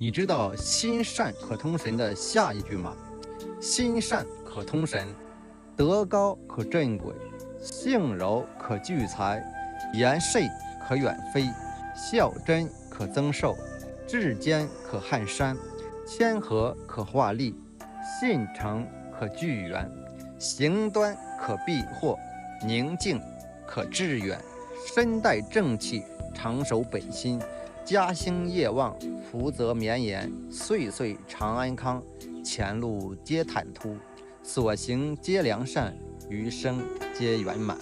你知道心善可通神的下一句吗？心善可通神，德高可镇鬼，性柔可聚财，言慎可远飞，孝真可增寿，志坚可撼山，谦和可化利，信诚可聚源，行端可避祸，宁静可致远，身带正气，常守北心，家兴业旺，福泽绵延，岁岁常安康，前路皆坦途，所行皆良善，余生皆圆满。